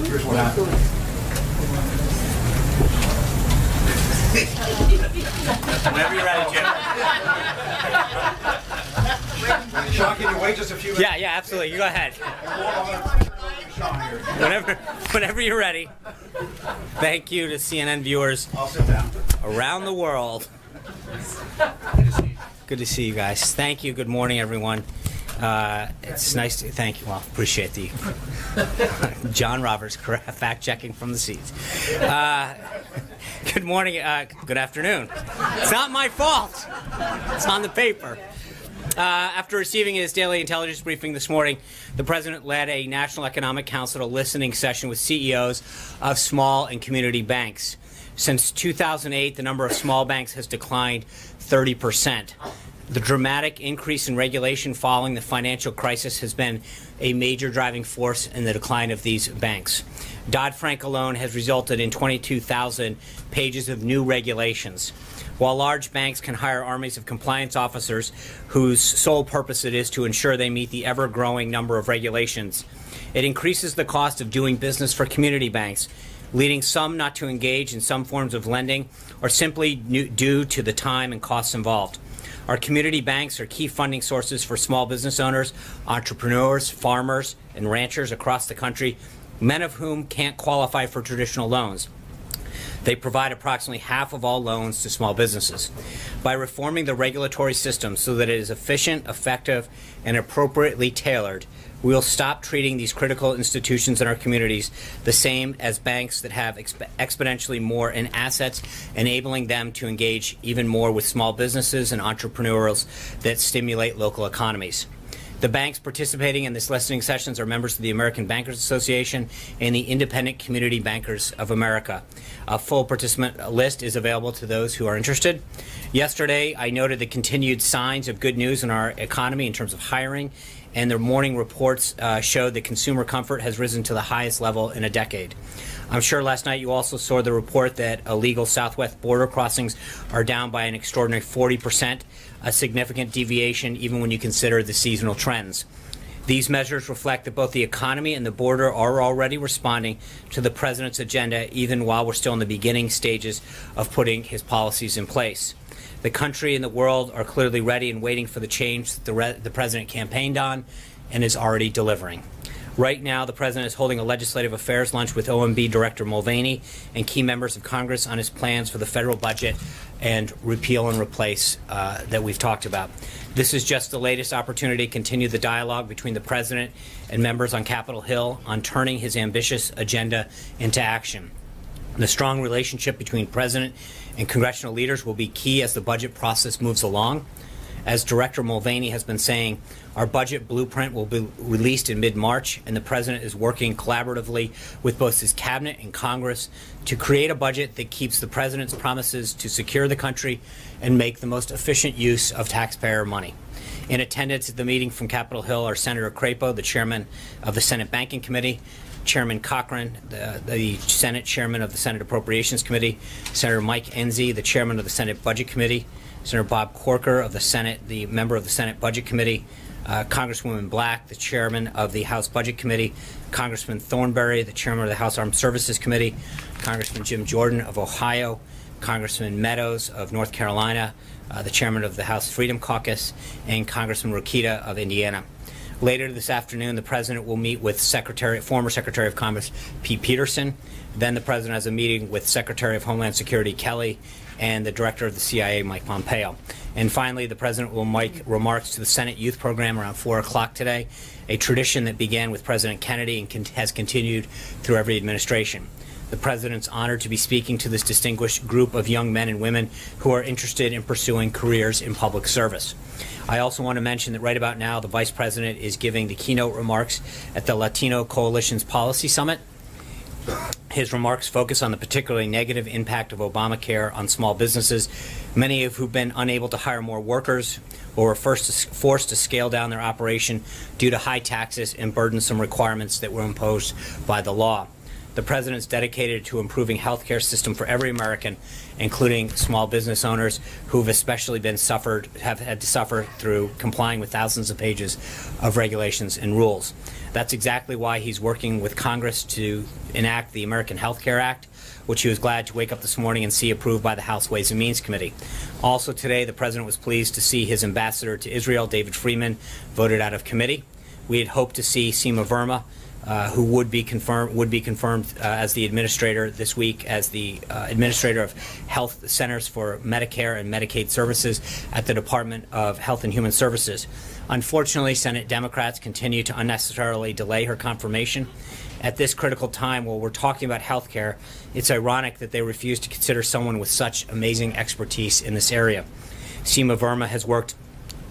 Here's what happened. Whenever you're ready, Jim. Sean, can you wait just a few minutes? Yeah, absolutely. You go ahead. Sean here. Whenever you're ready. Thank you to CNN viewers I'll sit down. around the world. Good to see you guys. Thank you. Good morning, everyone. It's nice to thank you. Well, appreciate the John Roberts fact checking from the seats. Good morning. Good afternoon. It's not my fault. It's on the paper. After receiving his daily intelligence briefing this morning, the president led a National Economic Council listening session with CEOs of small and community banks. Since 2008, the number of small banks has declined 30%. The dramatic increase in regulation following the financial crisis has been a major driving force in the decline of these banks. Dodd-Frank alone has resulted in 22,000 pages of new regulations. While large banks can hire armies of compliance officers whose sole purpose it is to ensure they meet the ever-growing number of regulations, it increases the cost of doing business for community banks, leading some not to engage in some forms of lending or simply due to the time and costs involved. Our community banks are key funding sources for small business owners, entrepreneurs, farmers, and ranchers across the country, many of whom can't qualify for traditional loans. They provide approximately half of all loans to small businesses. By reforming the regulatory system so that it is efficient, effective, and appropriately tailored, we will stop treating these critical institutions in our communities the same as banks that have exponentially more in assets, enabling them to engage even more with small businesses and entrepreneurs that stimulate local economies. The banks participating in this listening sessions are members of the American Bankers Association and the Independent Community Bankers of America. A full participant list is available to those who are interested. Yesterday, I noted the continued signs of good news in our economy in terms of hiring, and the morning reports showed that consumer comfort has risen to the highest level in a decade. I'm sure last night you also saw the report that illegal southwest border crossings are down by an extraordinary 40%, a significant deviation even when you consider the seasonal trends. These measures reflect that both the economy and the border are already responding to the president's agenda, even while we're still in the beginning stages of putting his policies in place. The country and the world are clearly ready and waiting for the change that the president campaigned on and is already delivering. Right now, the president is holding a legislative affairs lunch with OMB Director Mulvaney and key members of Congress on his plans for the federal budget and repeal and replace that we've talked about. This is just the latest opportunity to continue the dialogue between the president and members on Capitol Hill on turning his ambitious agenda into action. The strong relationship between president and congressional leaders will be key as the budget process moves along. As Director Mulvaney has been saying, our budget blueprint will be released in mid-March, and the president is working collaboratively with both his cabinet and Congress to create a budget that keeps the president's promises to secure the country and make the most efficient use of taxpayer money. In attendance at the meeting from Capitol Hill are Senator Crapo, the chairman of the Senate Banking Committee, Chairman Cochran, the Senate chairman of the Senate Appropriations Committee, Senator Mike Enzi, the chairman of the Senate Budget Committee, Senator Bob Corker of the Senate, the member of the Senate Budget Committee, Congresswoman Black, the chairman of the House Budget Committee, Congressman Thornberry, the chairman of the House Armed Services Committee, Congressman Jim Jordan of Ohio, Congressman Meadows of North Carolina, the chairman of the House Freedom Caucus, and Congressman Rokita of Indiana. Later this afternoon, the president will meet with former Secretary of Commerce Pete Peterson. Then the president has a meeting with Secretary of Homeland Security Kelly and the director of the CIA, Mike Pompeo. And finally, the president will make remarks to the Senate Youth Program around 4 o'clock today, a tradition that began with President Kennedy and has continued through every administration. The president's honored to be speaking to this distinguished group of young men and women who are interested in pursuing careers in public service. I also want to mention that right about now, the vice president is giving the keynote remarks at the Latino Coalition's Policy Summit. His remarks focus on the particularly negative impact of Obamacare on small businesses, many of who've been unable to hire more workers or were forced to scale down their operation due to high taxes and burdensome requirements that were imposed by the law. The president is dedicated to improving health care system for every American, including small business owners who have especially have had to suffer through complying with thousands of pages of regulations and rules. That's exactly why he's working with Congress to enact the American Health Care Act, which he was glad to wake up this morning and see approved by the House Ways and Means Committee. Also today, the President was pleased to see his ambassador to Israel, David Freeman, voted out of committee. We had hoped to see Seema Verma, who would be confirmed as the administrator this week as the administrator of Health Centers for Medicare and Medicaid Services at the Department of Health and Human Services. Unfortunately, Senate Democrats continue to unnecessarily delay her confirmation. At this critical time, while we're talking about health care, it's ironic that they refuse to consider someone with such amazing expertise in this area. Seema Verma has worked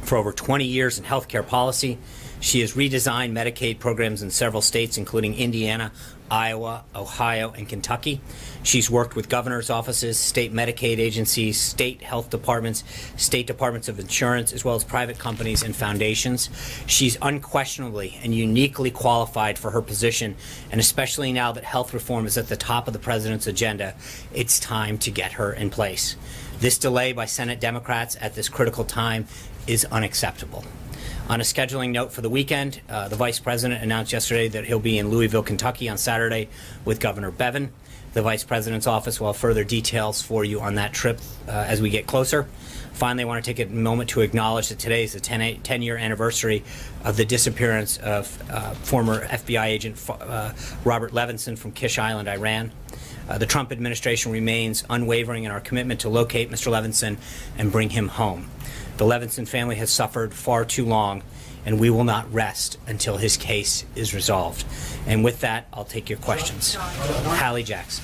for over 20 years in health care policy. She has redesigned Medicaid programs in several states, including Indiana, Iowa, Ohio, and Kentucky. She's worked with governor's offices, state Medicaid agencies, state health departments, state departments of insurance, as well as private companies and foundations. She's unquestionably and uniquely qualified for her position, and especially now that health reform is at the top of the president's agenda, it's time to get her in place. This delay by Senate Democrats at this critical time is unacceptable. On a scheduling note for the weekend, the Vice President announced yesterday that he'll be in Louisville, Kentucky on Saturday with Governor Bevin. The Vice President's office will have further details for you on that trip as we get closer. Finally, I want to take a moment to acknowledge that today is the 10-year anniversary of the disappearance of former FBI agent Robert Levinson from Kish Island, Iran. The Trump administration remains unwavering in our commitment to locate Mr. Levinson and bring him home. The Levinson family has suffered far too long, and we will not rest until his case is resolved. And with that, I'll take your questions. Hallie Jackson.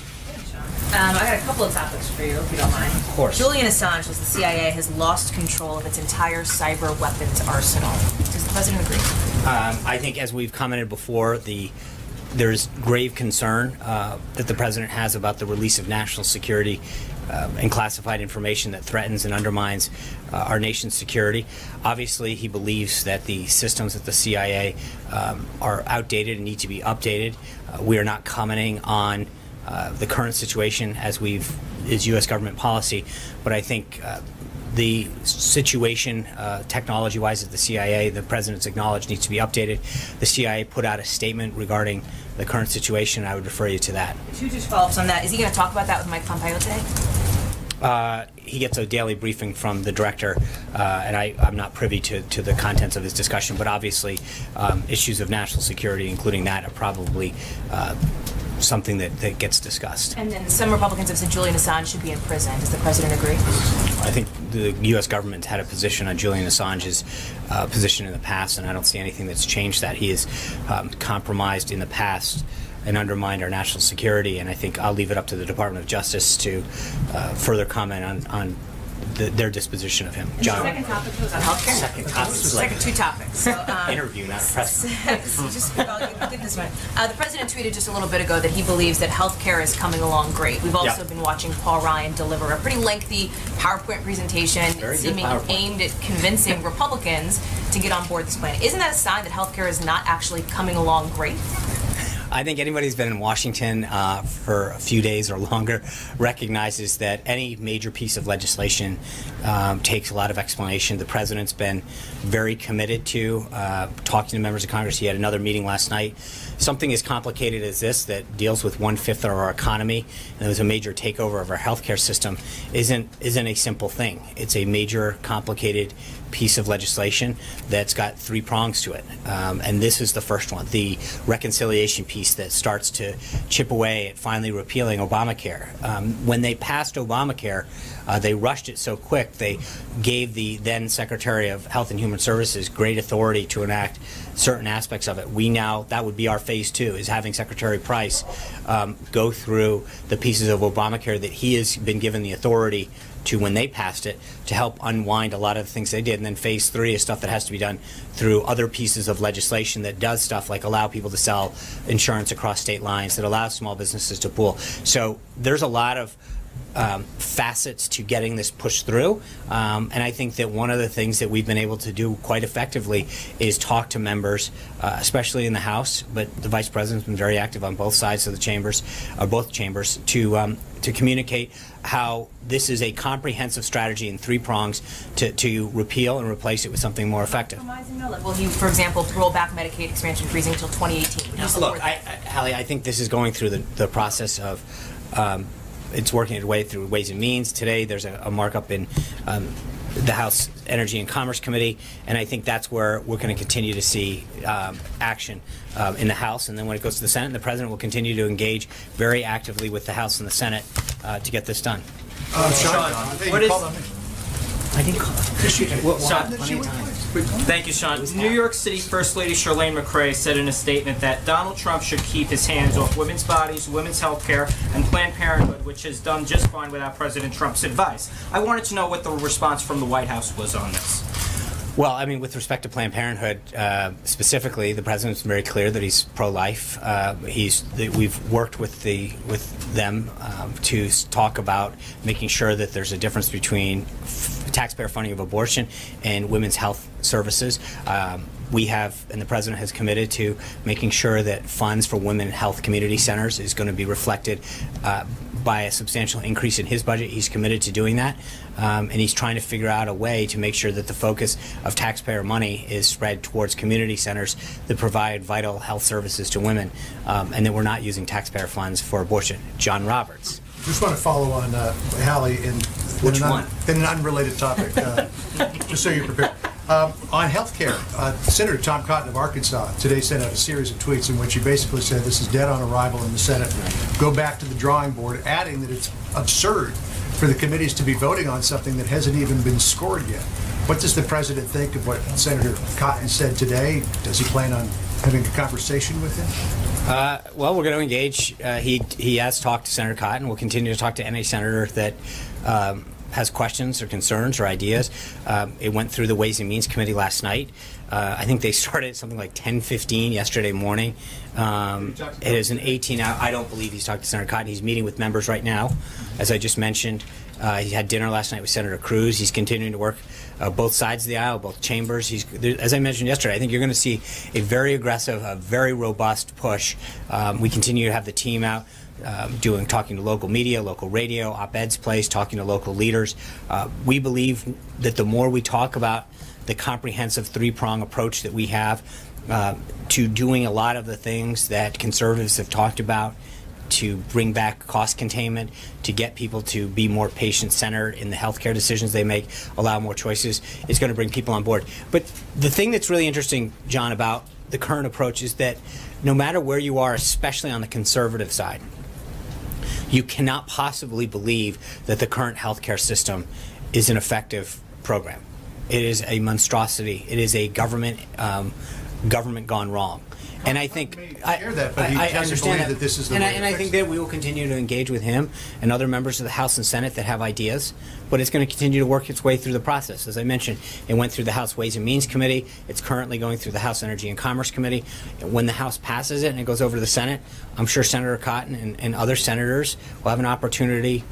I got a couple of topics for you, if you don't mind. Of course. Julian Assange says the CIA has lost control of its entire cyber weapons arsenal. Does the president agree? I think, as we've commented before, there's grave concern that the president has about the release of national security and classified information that threatens and undermines our nation's security. Obviously, he believes that the systems at the CIA are outdated and need to be updated. We are not commenting on the current situation as is U.S. government policy, but I think the situation technology-wise at the CIA, the president's acknowledged, needs to be updated. The CIA put out a statement regarding the current situation. I would refer you to that. Two just follow-ups on that. Is he going to talk about that with Mike Pompeo today? He gets a daily briefing from the director, and I'm not privy to the contents of his discussion, but obviously issues of national security, including that, are probably something that gets discussed. And then some Republicans have said Julian Assange should be in prison. Does the president agree? I think the U.S. government had a position on Julian Assange's position in the past, and I don't see anything that's changed that. He has compromised in the past and undermined our national security, and I think I'll leave it up to the Department of Justice to further comment on their disposition of him. John. The second topic was on healthcare. Second two topics. So, interview, not press. The president tweeted just a little bit ago that he believes that healthcare is coming along great. We've also been watching Paul Ryan deliver a pretty lengthy PowerPoint presentation aimed at convincing Republicans to get on board this plan. Isn't that a sign that healthcare is not actually coming along great? I think anybody who's been in Washington for a few days or longer recognizes that any major piece of legislation takes a lot of explanation. The president's been very committed to talking to members of Congress. He had another meeting last night. Something as complicated as this that deals with 1/5 of our economy, and there was a major takeover of our healthcare system, isn't a simple thing. It's a major, complicated piece of legislation that's got three prongs to it, and this is the first one, the reconciliation piece that starts to chip away at finally repealing Obamacare. When they passed Obamacare, they rushed it so quick, they gave the then Secretary of Health and Human Services great authority to enact certain aspects of it. That would be our phase two, is having Secretary Price go through the pieces of Obamacare that he has been given the authority to when they passed it, to help unwind a lot of the things they did. And then phase three is stuff that has to be done through other pieces of legislation that does stuff like allow people to sell insurance across state lines, that allows small businesses to pool. So there's a lot of facets to getting this pushed through, and I think that one of the things that we've been able to do quite effectively is talk to members, especially in the House, but the Vice President's been very active on both sides of the chambers, both chambers, to communicate how this is a comprehensive strategy in 3 prongs to repeal and replace it with something more effective. Will he, for example, roll back Medicaid expansion freezing until 2018? Would you support Look, that? Hallie, I think this is going through the process of it's working its way through Ways and Means. Today there's a markup in the House Energy and Commerce Committee, and I think that's where we're going to continue to see action in the House. And then when it goes to the Senate, the President will continue to engage very actively with the House and the Senate to get this done. Sean, what is... I didn't call it. Sean, thank you, Sean. New York City First Lady Chirlane McCray said in a statement that Donald Trump should keep his hands off women's bodies, women's health care, and Planned Parenthood, which has done just fine without President Trump's advice. I wanted to know what the response from the White House was on this. Well, I mean, with respect to Planned Parenthood, specifically, the president's very clear that he's pro-life. We've worked with them to talk about making sure that there's a difference between taxpayer funding of abortion and women's health services. We have, and the president has committed to making sure that funds for women health community centers is going to be reflected by a substantial increase in his budget. He's committed to doing that, and he's trying to figure out a way to make sure that the focus of taxpayer money is spread towards community centers that provide vital health services to women, and that we're not using taxpayer funds for abortion. John Roberts. Just want to follow on Hallie in an unrelated topic, just so you're prepared. On health care, Senator Tom Cotton of Arkansas today sent out a series of tweets in which he basically said this is dead on arrival in the Senate. Go back to the drawing board, adding that it's absurd for the committees to be voting on something that hasn't even been scored yet. What does the president think of what Senator Cotton said today? Does he plan on having a conversation with him? Well, we're going to engage. He has talked to Senator Cotton. We'll continue to talk to any senator that has questions or concerns or ideas. It went through the Ways and Means Committee last night. I think they started at something like 10:15 yesterday morning. It is an 18-hour. I don't believe he's talked to Senator Cotton. He's meeting with members right now, as I just mentioned. He had dinner last night with Senator Cruz. He's continuing to work both sides of the aisle, both chambers. As I mentioned yesterday, I think you're going to see a very aggressive, a very robust push. We continue to have the team out talking to local media, local radio, op-eds placed, talking to local leaders. We believe that the more we talk about the comprehensive 3-prong approach that we have to doing a lot of the things that conservatives have talked about, to bring back cost containment, to get people to be more patient-centered in the healthcare decisions they make, allow more choices, is going to bring people on board. But the thing that's really interesting, John, about the current approach is that no matter where you are, especially on the conservative side, you cannot possibly believe that the current healthcare system is an effective program. It is a monstrosity. It is a government gone wrong. And I think I understand that this is the and way I think that we will continue to engage with him and other members of the House and Senate that have ideas, but it's going to continue to work its way through the process. As I mentioned, it went through the House Ways and Means Committee. It's currently going through the House Energy and Commerce Committee. When the House passes it and it goes over to the Senate, I'm sure Senator Cotton and other senators will have an opportunity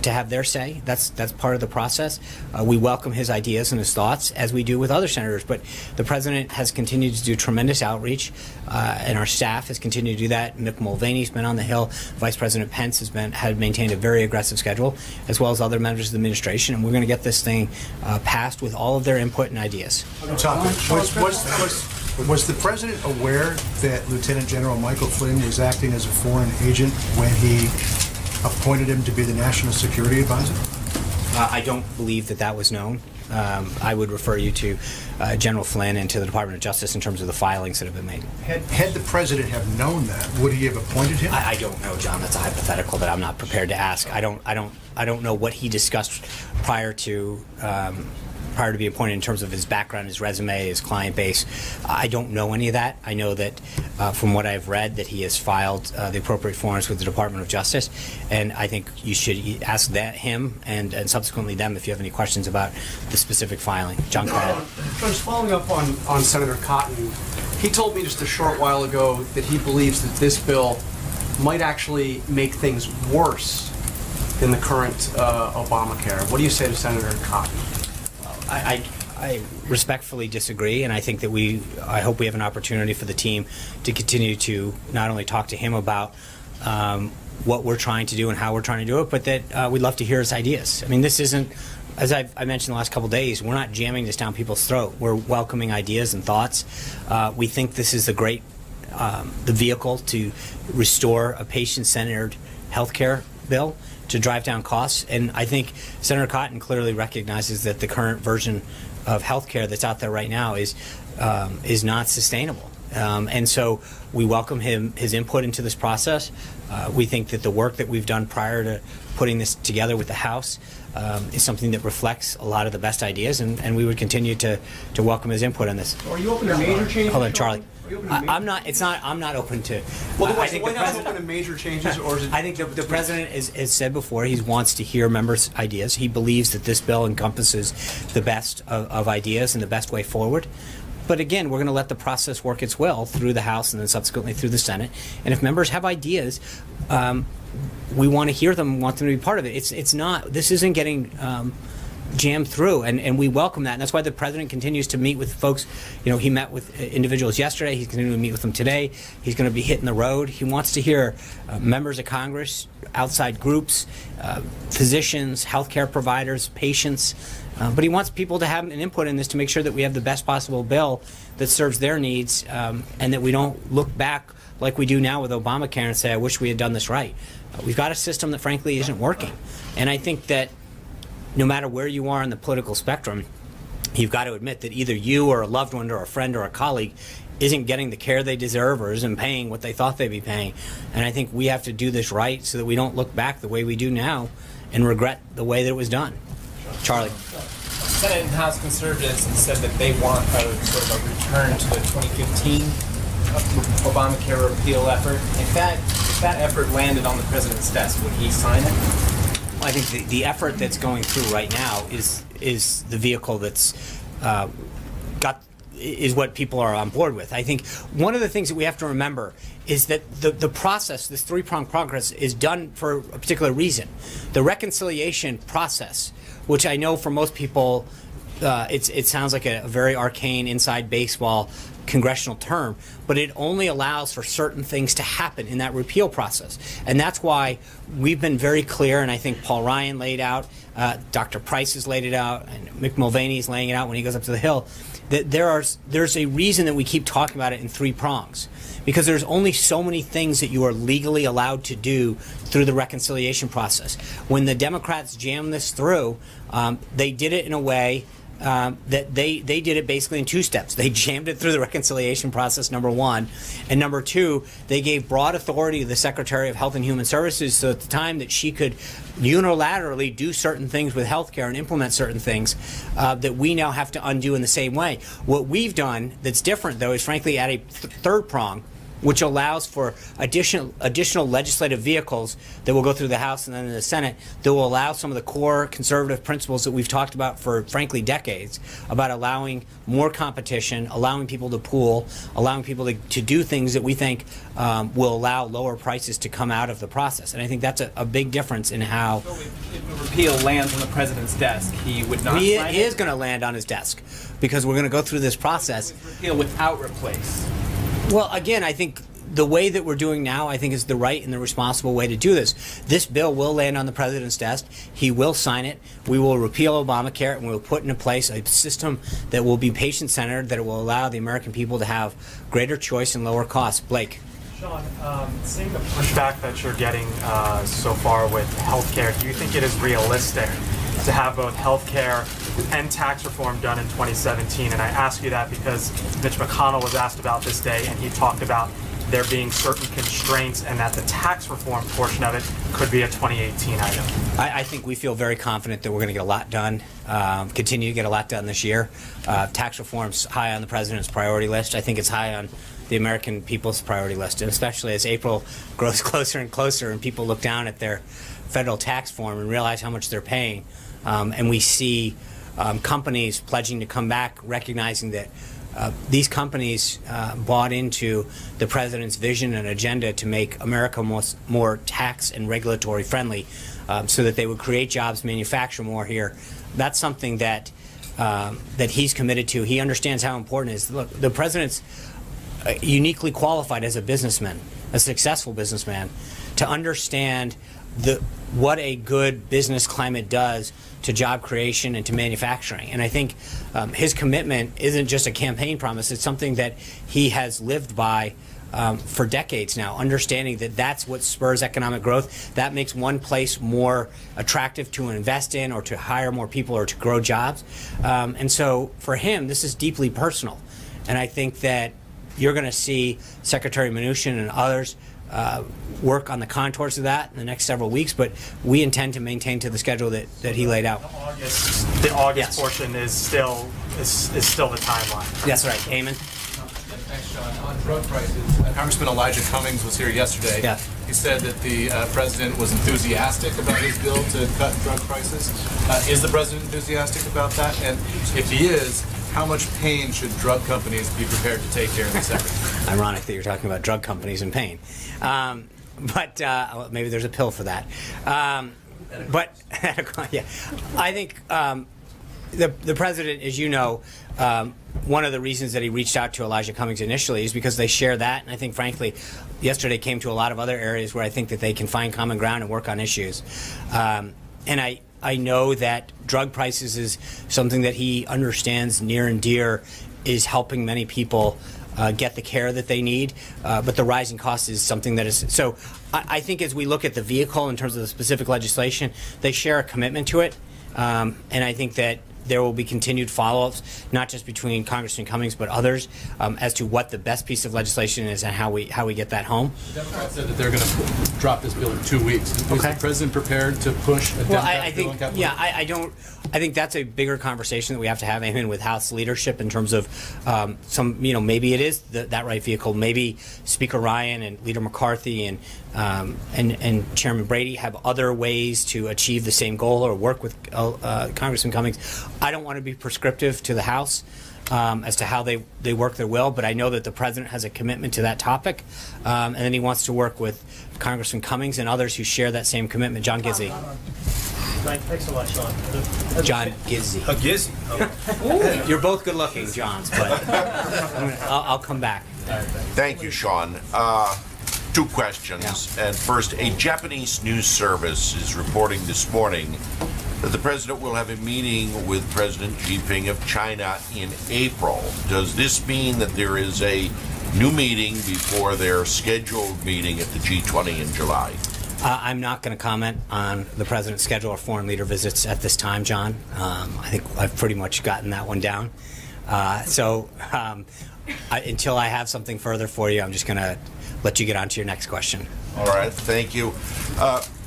to have their say. That's part of the process. We welcome his ideas and his thoughts, as we do with other senators. But the president has continued to do tremendous outreach, and our staff has continued to do that. Mick Mulvaney's been on the Hill. Vice President Pence had maintained a very aggressive schedule, as well as other members of the administration. And we're going to get this thing passed with all of their input and ideas. Was the president aware that Lieutenant General Michael Flynn was acting as a foreign agent when he appointed him to be the National Security Advisor? I don't believe that was known. I would refer you to General Flynn and to the Department of Justice in terms of the filings that have been made. Had the president have known that, would he have appointed him? I don't know, John. That's a hypothetical that I'm not prepared to ask. I don't know what he discussed prior to being appointed in terms of his background, his resume, his client base. I don't know any of that. I know that from what I've read that he has filed the appropriate forms with the Department of Justice, and I think you should ask him and subsequently them if you have any questions about the specific filing. John Cotton. Just following up on Senator Cotton, he told me just a short while ago that he believes that this bill might actually make things worse in the current Obamacare. What do you say to Senator Cotton? I respectfully disagree, and I think that I hope we have an opportunity for the team to continue to not only talk to him about what we're trying to do and how we're trying to do it, but that we'd love to hear his ideas. I mean, this isn't, as I mentioned the last couple of days, we're not jamming this down people's throat. We're welcoming ideas and thoughts. We think this is the vehicle to restore a patient-centered health care bill to drive down costs. And I think Senator Cotton clearly recognizes that the current version of health care that's out there right now is not sustainable. And so we welcome his input into this process. We think that the work that we've done prior to putting this together with the House is something that reflects a lot of the best ideas, and we would continue to welcome his input on this. Are you open to major changes? Hold on, Charlie. I'm not open to. Well, I think the White House open to major changes, or is it? I think the president has said before he wants to hear members' ideas. He believes that this bill encompasses the best of ideas and the best way forward. But again, we're going to let the process work its will through the House and then subsequently through the Senate. And if members have ideas, we want to hear them, want them to be part of it. It's not. This isn't getting jammed through, and we welcome that. And that's why the president continues to meet with folks. You know, he met with individuals yesterday. He's continuing to meet with them today. He's going to be hitting the road. He wants to hear members of Congress, outside groups, physicians, healthcare providers, patients. But he wants people to have an input in this to make sure that we have the best possible bill that serves their needs, and that we don't look back like we do now with Obamacare and say, I wish we had done this right. We've got a system that frankly isn't working. And I think that no matter where you are on the political spectrum, you've got to admit that either you or a loved one or a friend or a colleague isn't getting the care they deserve or isn't paying what they thought they'd be paying. And I think we have to do this right so that we don't look back the way we do now and regret the way that it was done. Charlie. Senate and House conservatives have said that they want a sort of a return to the 2015 Obamacare repeal effort. If that effort landed on the president's desk, would he sign it? Well, I think the effort that's going through right now is the vehicle that's is what people are on board with. I think one of the things that we have to remember is that the process, this three-pronged progress, is done for a particular reason. The reconciliation process, which I know for most people it sounds like a very arcane inside baseball congressional term, but it only allows for certain things to happen in that repeal process. And that's why we've been very clear, and I think Paul Ryan laid out, Dr. Price has laid it out, and Mick Mulvaney is laying it out when he goes up to the Hill, that there's a reason that we keep talking about it in three prongs. Because there's only so many things that you are legally allowed to do through the reconciliation process. When the Democrats jammed this through, they did it in a way that they did it basically in two steps. They jammed it through the reconciliation process, number one, and number two, they gave broad authority to the Secretary of Health and Human Services so at the time that she could unilaterally do certain things with health care and implement certain things that we now have to undo in the same way. What we've done that's different, though, is frankly add a third prong, which allows for additional legislative vehicles that will go through the House and then in the Senate that will allow some of the core conservative principles that we've talked about for, frankly, decades, about allowing more competition, allowing people to pool, allowing people to do things that we think will allow lower prices to come out of the process. And I think that's a big difference in how... So if the repeal lands on the president's desk, he would not sign it? He is going to land on his desk because we're going to go through this process. Repeal without replace. Well, again, I think the way that we're doing now, I think, is the right and the responsible way to do this. This bill will land on the president's desk. He will sign it. We will repeal Obamacare, and we will put into place a system that will be patient-centered, that will allow the American people to have greater choice and lower costs. Blake. Sean, seeing the pushback that you're getting so far with healthcare, do you think it is realistic to have both healthcare and tax reform done in 2017? And I ask you that because Mitch McConnell was asked about this day, and he talked about there being certain constraints and that the tax reform portion of it could be a 2018 item. I think we feel very confident that we're going to get a lot done, continue to get a lot done this year. Tax reform's high on the president's priority list. I think it's high on the American people's priority list, and especially as April grows closer and closer and people look down at their federal tax form and realize how much they're paying. And we see companies pledging to come back, recognizing that these companies bought into the president's vision and agenda to make America more tax and regulatory friendly, so that they would create jobs, manufacture more here. That's something that he's committed to. He understands how important it is. Look, the president's uniquely qualified as a businessman, a successful businessman, to understand what a good business climate does to job creation and to manufacturing. And I think his commitment isn't just a campaign promise, it's something that he has lived by for decades now, understanding that that's what spurs economic growth. That makes one place more attractive to invest in or to hire more people or to grow jobs. And so for him, this is deeply personal. And I think that you're going to see Secretary Mnuchin and others work on the contours of that in the next several weeks, but we intend to maintain to the schedule that he laid out. The August portion is still the timeline. That's right. Eamon? Thanks, John. On drug prices, Congressman Elijah Cummings was here yesterday. Yeah. He said that the president was enthusiastic about his bill to cut drug prices. Is the president enthusiastic about that? And if he is, how much pain should drug companies be prepared to take here in this effort? Ironic that you're talking about drug companies and pain. But maybe there's a pill for that. But yeah, I think the president, as you know, one of the reasons that he reached out to Elijah Cummings initially is because they share that. And I think, frankly, yesterday came to a lot of other areas where I think that they can find common ground and work on issues. And I know that drug prices is something that he understands near and dear, is helping many people get the care that they need, but the rising cost is something that is. So I think as we look at the vehicle in terms of the specific legislation, they share a commitment to it, and I think that there will be continued follow-ups, not just between Congressman Cummings but others, as to what the best piece of legislation is and how we get that home. The Democrats said that they're going to drop this bill in 2 weeks. Is the president prepared to push a Democrat bill on Capitol Hill? I think that's a bigger conversation that we have to have, with House leadership in terms of maybe it is that right vehicle. Maybe Speaker Ryan and Leader McCarthy and Chairman Brady have other ways to achieve the same goal or work with Congressman Cummings. I don't want to be prescriptive to the House as to how they work their will, but I know that the president has a commitment to that topic, and then he wants to work with Congressman Cummings and others who share that same commitment. John Gizzi. Thanks a lot, Sean. John Gizzi. Gizzi. Oh. You're both good looking, Johns, but I'll come back. Thank you, Sean. 2 questions. And first, a Japanese news service is reporting this morning that the president will have a meeting with President Xi Jinping of China in April. Does this mean that there is a new meeting before their scheduled meeting at the G20 in July? I'm not going to comment on the president's schedule or foreign leader visits at this time, John. I think I've pretty much gotten that one down. Until I have something further for you, I'm just going to let you get on to your next question. All right, thank you.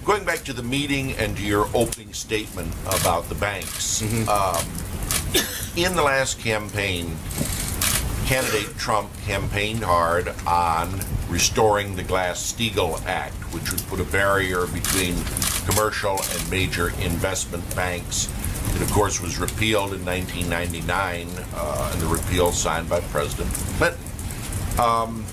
Going back to the meeting and to your opening statement about the banks, in the last campaign, candidate Trump campaigned hard on restoring the Glass-Steagall Act, which would put a barrier between commercial and major investment banks. It, of course, was repealed in 1999, and the repeal signed by President Clinton.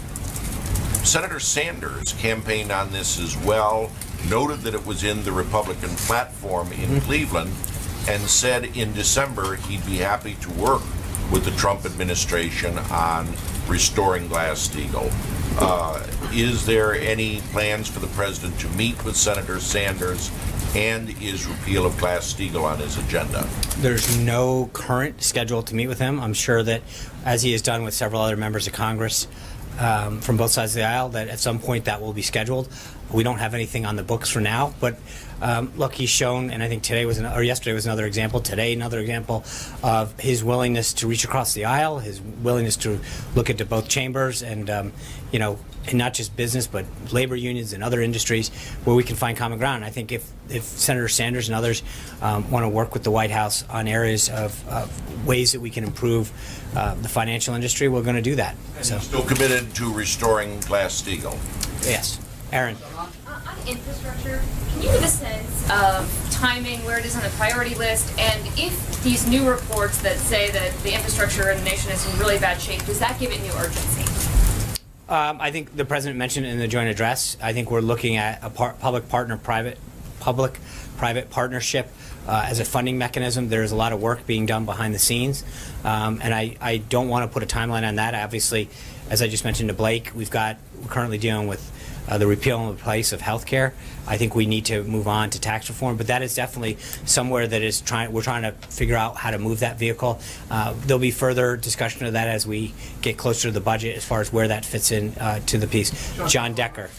Senator Sanders campaigned on this as well, noted that it was in the Republican platform in Cleveland, and said in December he'd be happy to work with the Trump administration on restoring Glass-Steagall. Is there any plans for the president to meet with Senator Sanders, and is repeal of Glass-Steagall on his agenda? There's no current schedule to meet with him. I'm sure that, as he has done with several other members of Congress from both sides of the aisle, that at some point that will be scheduled. We don't have anything on the books for now, but look, he's shown, and I think yesterday was another example, today another example of his willingness to reach across the aisle, his willingness to look into both chambers and, and not just business, but labor unions and other industries where we can find common ground. I think if Senator Sanders and others want to work with the White House on areas of ways that we can improve the financial industry, we're going to do that. So. Still committed to restoring Glass-Steagall? Yes. Aaron. I On infrastructure, can you give a sense of timing, where it is on the priority list, and if these new reports that say that the infrastructure in the nation is in really bad shape, does that give it new urgency? I think the president mentioned in the joint address, I think we're looking at a public-private partnership as a funding mechanism. There's a lot of work being done behind the scenes, and I don't want to put a timeline on that. Obviously, as I just mentioned to Blake, we're currently dealing with the repeal and replace of health care. I think we need to move on to tax reform, but that is definitely somewhere that we're trying to figure out how to move that vehicle. There'll be further discussion of that as we get closer to the budget as far as where that fits in to the piece. John Decker.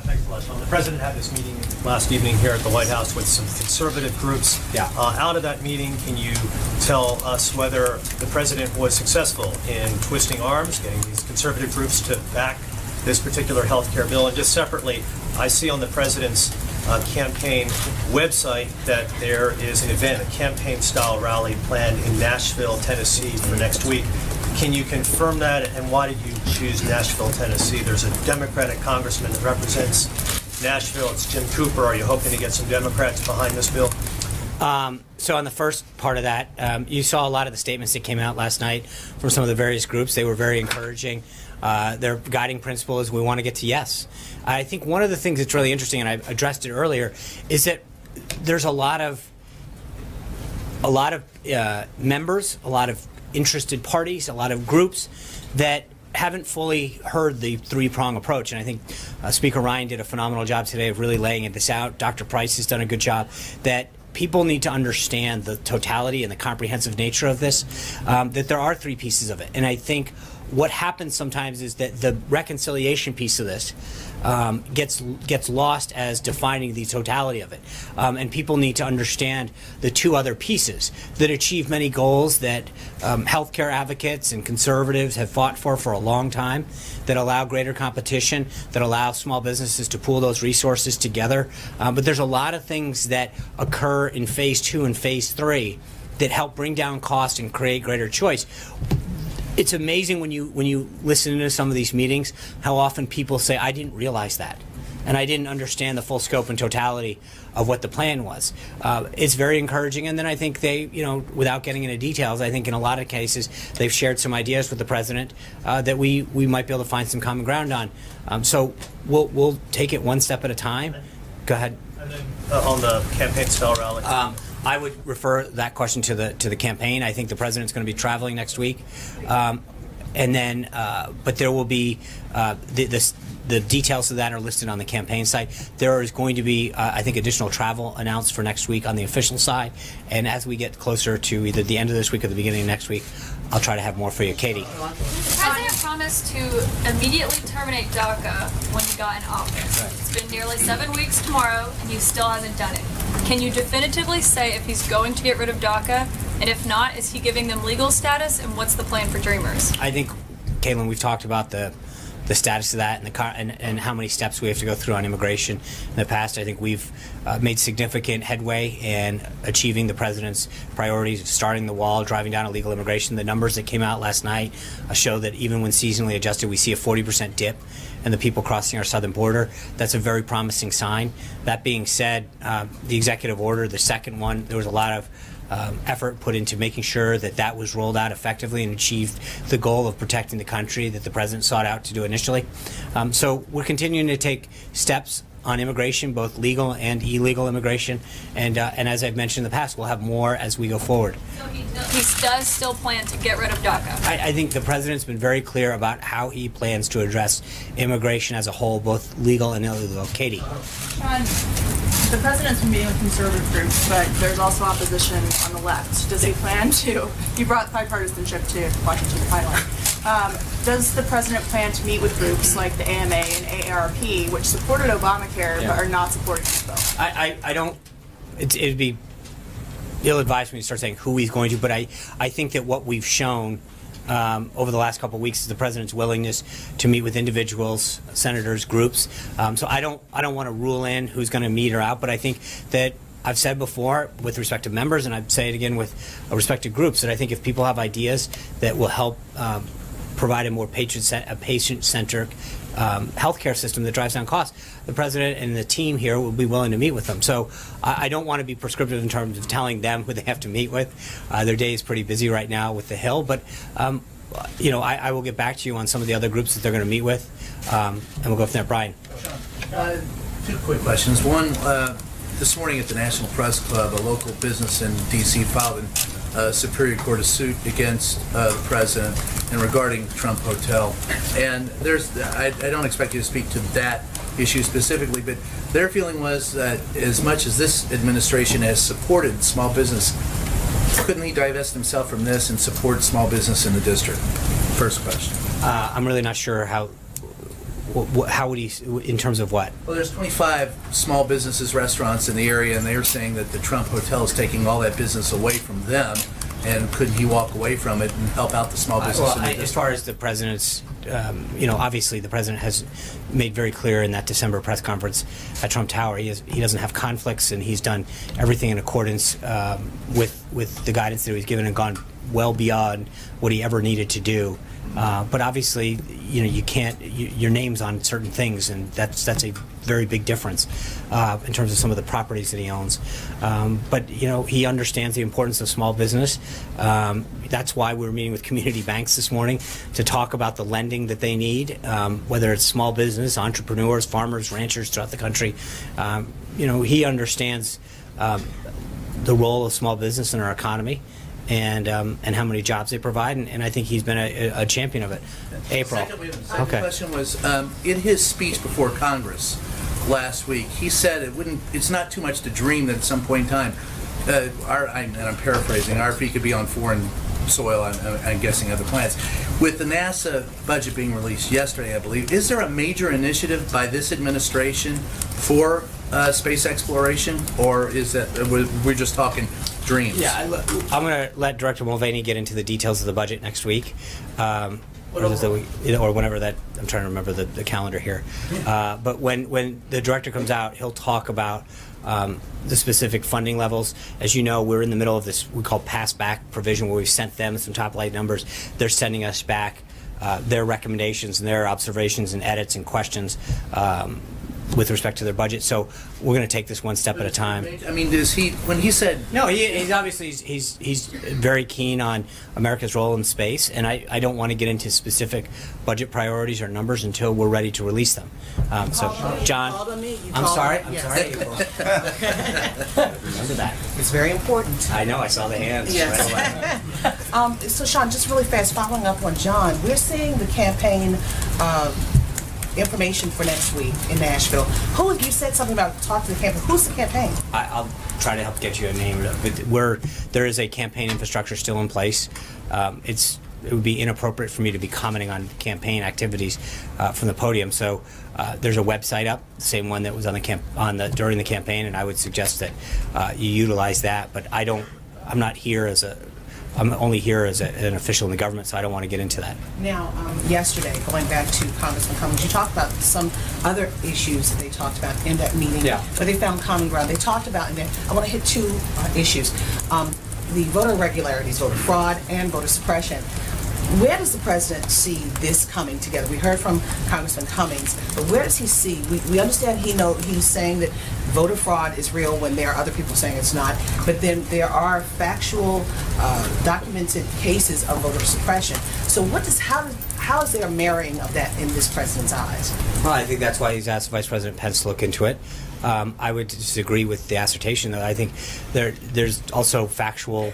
Thanks a lot, Sean. The president had this meeting last evening here at the White House with some conservative groups. Yeah. Out of that meeting, can you tell us whether the president was successful in twisting arms, getting these conservative groups to back this particular health care bill? And just separately, I see on the president's campaign website that there is an event, a campaign-style rally planned in Nashville, Tennessee for next week. Can you confirm that, and why did you choose Nashville, Tennessee? There's a Democratic congressman that represents Nashville. It's Jim Cooper. Are you hoping to get some Democrats behind this bill? So on the first part of that, you saw a lot of the statements that came out last night from some of the various groups. They were very encouraging. Their guiding principle is we want to get to yes. I think one of the things that's really interesting, and I addressed it earlier, is that there's a lot of members, a lot of interested parties, a lot of groups that haven't fully heard the three-prong approach. And I think Speaker Ryan did a phenomenal job today of really laying this out. Dr. Price has done a good job. That people need to understand the totality and the comprehensive nature of this, that there are three pieces of it. And I think what happens sometimes is that the reconciliation piece of this gets lost as defining the totality of it. And people need to understand the two other pieces that achieve many goals that healthcare advocates and conservatives have fought for a long time, that allow greater competition, that allow small businesses to pool those resources together. But there's a lot of things that occur in phase 2 and phase 3 that help bring down cost and create greater choice. It's amazing when you listen to some of these meetings how often people say, I didn't realize that, and I didn't understand the full scope and totality of what the plan was. It's very encouraging, and then I think they, without getting into details, I think in a lot of cases they've shared some ideas with the president that we might be able to find some common ground on. So we'll take it one step at a time. Go ahead. And then on the campaign-style rally. I would refer that question to the campaign. I think the president's going to be traveling next week, and then but there will be the details of that are listed on the campaign site. There is going to be, I think, additional travel announced for next week on the official side, and as we get closer to either the end of this week or the beginning of next week, I'll try to have more for you. Katie. The president promised to immediately terminate DACA when he got in office. Right. It's been nearly 7 weeks tomorrow, and he still hasn't done it. Can you definitively say if he's going to get rid of DACA, and if not, is he giving them legal status, and what's the plan for Dreamers? I think, Caitlin, we've talked about the status of that and how many steps we have to go through on immigration. In the past, I think we've made significant headway in achieving the president's priorities of starting the wall, driving down illegal immigration. The numbers that came out last night show that even when seasonally adjusted, we see a 40% dip in the people crossing our southern border. That's a very promising sign. That being said, the executive order, the second one, there was a lot of effort put into making sure that was rolled out effectively and achieved the goal of protecting the country that the president sought out to do initially. So we're continuing to take steps on immigration, both legal and illegal immigration, and as I've mentioned in the past, we'll have more as we go forward. So he does still plan to get rid of DACA? I think the president's been very clear about how he plans to address immigration as a whole, both legal and illegal. Katie. Sean, the president's been meeting with conservative groups, but there's also opposition on the left. Does he plan to? He brought bipartisanship to Washington finally. Does the president plan to meet with groups like the AMA and AARP, which supported Obamacare but are not supporting this bill? I don't. It'd be ill-advised for me to start saying who he's going to, but I think that what we've shown over the last couple of weeks is the president's willingness to meet with individuals, senators, groups. So I don't want to rule in who's going to meet or out, but I think that I've said before with respect to members, and I'd say it again with respect to groups, that I think if people have ideas that will help provide a more patient-centric healthcare system that drives down costs, the president and the team here will be willing to meet with them. So I don't want to be prescriptive in terms of telling them who they have to meet with. Their day is pretty busy right now with the Hill, but I will get back to you on some of the other groups that they're going to meet with, and we'll go from there. Brian. Two quick questions. One, this morning at the National Press Club, a local business in D.C. filed a Superior Court of suit against the president and regarding the Trump Hotel. And I don't expect you to speak to that issue specifically, but their feeling was that as much as this administration has supported small business, couldn't he divest himself from this and support small business in the district? First question. I'm really not sure how would he, in terms of what? Well, there's 25 small businesses, restaurants in the area, and they're saying that the Trump Hotel is taking all that business away from them, and couldn't he walk away from it and help out the small business in the district? As far as the president's, obviously the president has made very clear in that December press conference at Trump Tower, he doesn't have conflicts, and he's done everything in accordance with the guidance that he was given and gone well beyond what he ever needed to do. But obviously, you can't. Your name's on certain things, and that's a very big difference in terms of some of the properties that he owns. But he understands the importance of small business. That's why we're meeting with community banks this morning to talk about the lending that they need, whether it's small business, entrepreneurs, farmers, ranchers throughout the country. He understands the role of small business in our economy. And how many jobs they provide, and I think he's been a champion of it. April. Second question was, in his speech before Congress last week, he said it's not too much to dream that at some point in time, and I'm paraphrasing, RP could be on foreign soil, I'm guessing other planets. With the NASA budget being released yesterday, I believe, is there a major initiative by this administration for space exploration, or is that we're just talking dreams? Yeah, I'm going to let Director Mulvaney get into the details of the budget next week, or whenever that. I'm trying to remember the calendar here. But when the director comes out, he'll talk about the specific funding levels. As you know, we're in the middle of this we call pass-back provision, where we've sent them some top-line numbers. They're sending us back their recommendations and their observations and edits and questions with respect to their budget. So we're going to take this one step at a time. I mean, when he said... No, he's obviously, he's very keen on America's role in space, and I don't want to get into specific budget priorities or numbers until we're ready to release them. So, John, I'm sorry, April. Remember that. It's very important. I know, I saw the hands. Yes. So, Sean, just really fast, following up on John, we're seeing the campaign information for next week in Nashville. You said something about talk to the campaign. Who's the campaign? I'll try to help get you a name. There is a campaign infrastructure still in place. It would be inappropriate for me to be commenting on campaign activities from the podium. So there's a website up, the same one that was on during the campaign, and I would suggest that you utilize that. But I'm only here as an official in the government, so I don't want to get into that. Now, yesterday, going back to Congressman Cummings, you talked about some other issues that they talked about in that meeting, but they found common ground. They talked about, and then I want to hit two issues. The voter irregularities, voter fraud, and voter suppression. Where does the president see this coming together? We heard from Congressman Cummings, but where does he see? We understand he's saying that voter fraud is real when there are other people saying it's not, but then there are factual, documented cases of voter suppression. So how is there a marrying of that in this president's eyes? Well, I think that's why he's asked Vice President Pence to look into it. I would disagree with the assertion, though. I think there's also factual,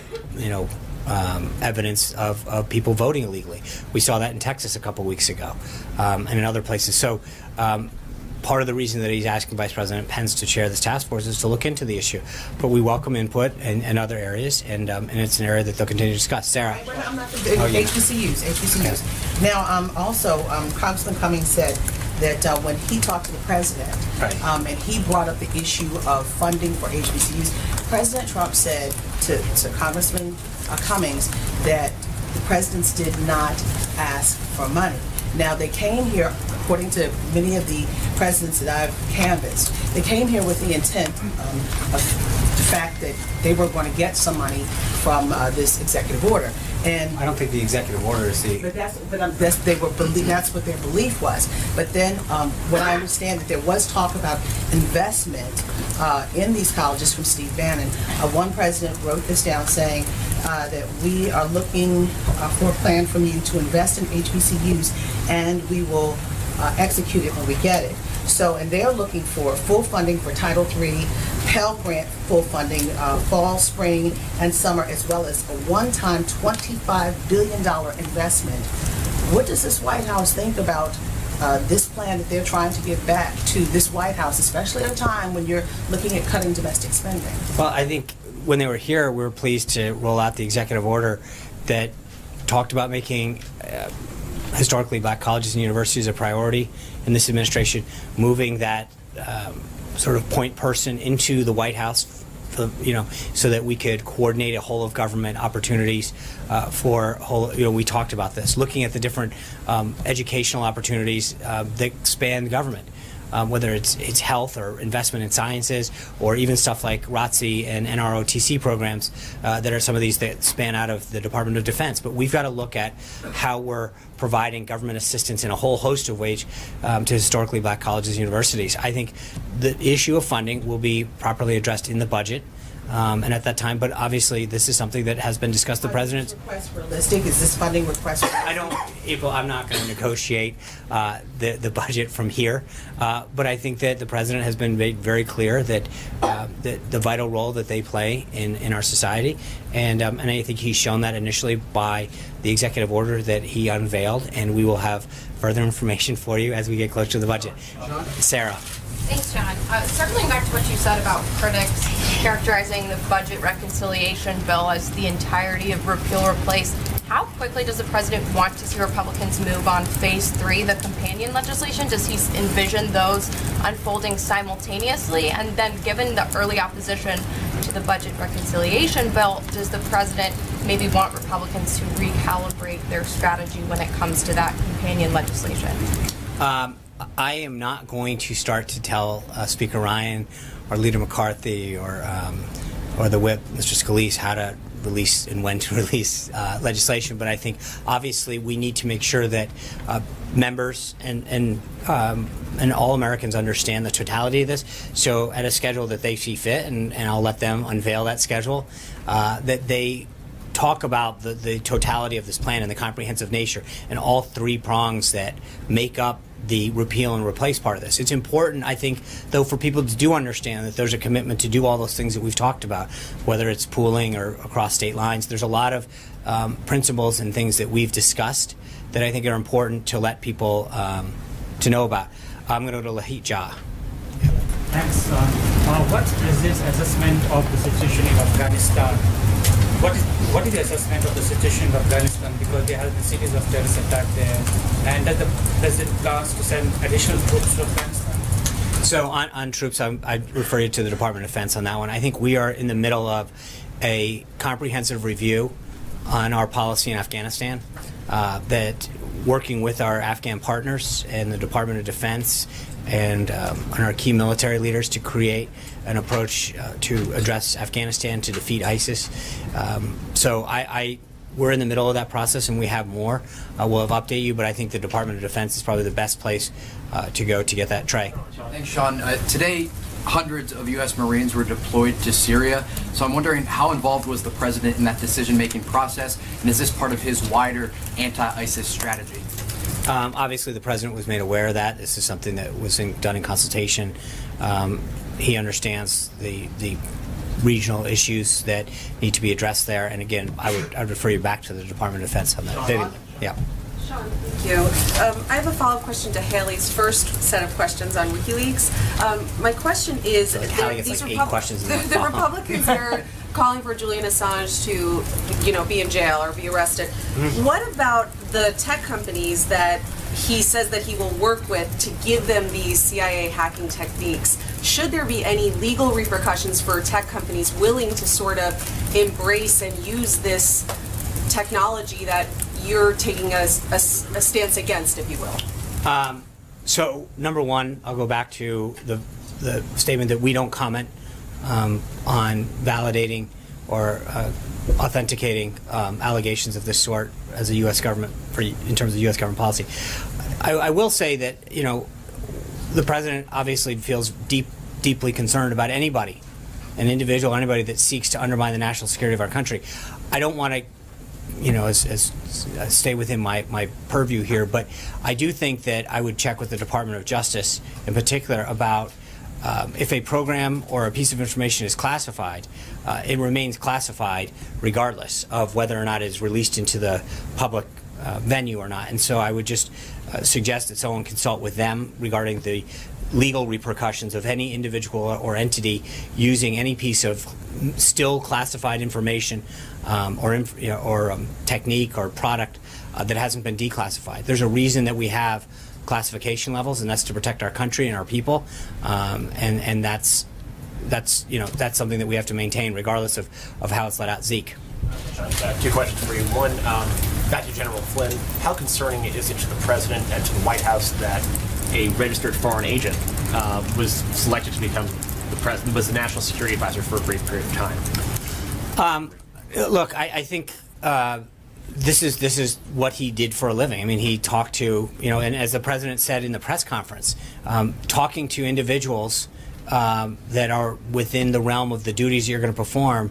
evidence of people voting illegally. We saw that in Texas a couple weeks ago, and in other places. So part of the reason that he's asking Vice President Pence to chair this task force is to look into the issue. But we welcome input in other areas, and it's an area that they'll continue to discuss. Sarah? HBCUs. Now, also, Congressman Cummings said that when he talked to the president, and he brought up the issue of funding for HBCUs, President Trump said to Congressman Cummings that the presidents did not ask for money. Now, they came here, according to many of the presidents that I've canvassed, they came here with the intent of the fact that they were going to get some money from this executive order. And I don't think the executive order is the. But that's what their belief was. But then, what I understand that there was talk about investment in these colleges from Steve Bannon. One president wrote this down, saying that we are looking for a plan from you to invest in HBCUs, and we will execute it when we get it. So, and they're looking for full funding for Title III, Pell Grant full funding, fall, spring, and summer, as well as a one-time $25 billion investment. What does this White House think about this plan that they're trying to give back to this White House, especially at a time when you're looking at cutting domestic spending? Well, I think when they were here, we were pleased to roll out the executive order that talked about making historically black colleges and universities a priority in this administration, moving that sort of point person into the White House, so that we could coordinate a whole of government opportunities we talked about this, looking at the different educational opportunities that span the government. Whether it's health or investment in sciences, or even stuff like ROTC and NROTC programs that are some of these that span out of the Department of Defense. But we've got to look at how we're providing government assistance in a whole host of ways to historically black colleges and universities. I think the issue of funding will be properly addressed in the budget. And at that time, but obviously this is something that has been discussed. The president's request realistic? Is this funding request realistic? April, I'm not going to negotiate the budget from here, but I think that the president has been made very clear that the vital role that they play in our society, and I think he's shown that initially by the executive order that he unveiled, and we will have further information for you as we get closer to the budget. Sarah. Thanks, John. Circling back to what you said about critics characterizing the budget reconciliation bill as the entirety of repeal replace, how quickly does the president want to see Republicans move on phase 3, the companion legislation? Does he envision those unfolding simultaneously? And then given the early opposition to the budget reconciliation bill, does the president maybe want Republicans to recalibrate their strategy when it comes to that companion legislation? I am not going to start to tell Speaker Ryan or Leader McCarthy or the whip, Mr. Scalise, how to release and when to release legislation. But I think obviously we need to make sure that members and all Americans understand the totality of this. So at a schedule that they see fit, and I'll let them unveil that schedule, that they talk about the totality of this plan and the comprehensive nature and all three prongs that make up the repeal and replace part of this. It's important, I think, though, for people to do understand that there's a commitment to do all those things that we've talked about, whether it's pooling or across state lines. There's a lot of principles and things that we've discussed that I think are important to let people to know about. I'm going to go to Lahit Jha. Thanks. What is President's assessment of the situation in Afghanistan? What is the assessment of the situation in Afghanistan? Because there has been series of terrorist attacks there, and does the President plans to send additional troops to Afghanistan? So on troops, I refer you to the Department of Defense on that one. I think we are in the middle of a comprehensive review on our policy in Afghanistan, that working with our Afghan partners and the Department of Defense and our key military leaders to create an approach to address Afghanistan, to defeat ISIS. So we're in the middle of that process, and we have more. We'll update you, but I think the Department of Defense is probably the best place to go to get that. Trey. Thanks, Sean. Today, hundreds of U.S. Marines were deployed to Syria. So I'm wondering, how involved was the president in that decision-making process, and is this part of his wider anti-ISIS strategy? Obviously, the president was made aware of that. This is something that was done in consultation. He understands the regional issues that need to be addressed there. And again, I'd refer you back to the Department of Defense on that. Vivian. Yeah. Sean, thank you. I have a follow-up question to Haley's first set of questions on WikiLeaks. My question is, the Republicans are calling for Julian Assange to, be in jail or be arrested. Mm-hmm. What about the tech companies that he says that he will work with to give them these CIA hacking techniques? Should there be any legal repercussions for tech companies willing to sort of embrace and use this technology that you're taking a stance against, if you will? So, number one, I'll go back to the statement that we don't comment on validating or authenticating allegations of this sort as a U.S. government, in terms of U.S. government policy. I will say that, you know, the president obviously feels deeply concerned about anybody, an individual, anybody that seeks to undermine the national security of our country. I don't want to, you know, stay within my purview here, but I do think that I would check with the Department of Justice in particular about if a program or a piece of information is classified, it remains classified regardless of whether or not it is released into the public venue or not. And so I would just suggest that someone consult with them regarding the legal repercussions of any individual or entity using any piece of still classified information or technique or product that hasn't been declassified. There's a reason that we have classification levels, and that's to protect our country and our people, and that's something that we have to maintain regardless of how it's let out. Zeke. Two questions for you. One, back to General Flynn. How concerning is it to the president and to the White House that a registered foreign agent was selected to become was the national security advisor for a brief period of time? Look, I think this is what he did for a living. I mean, he talked to, you know, and as the president said in the press conference, talking to individuals that are within the realm of the duties you're going to perform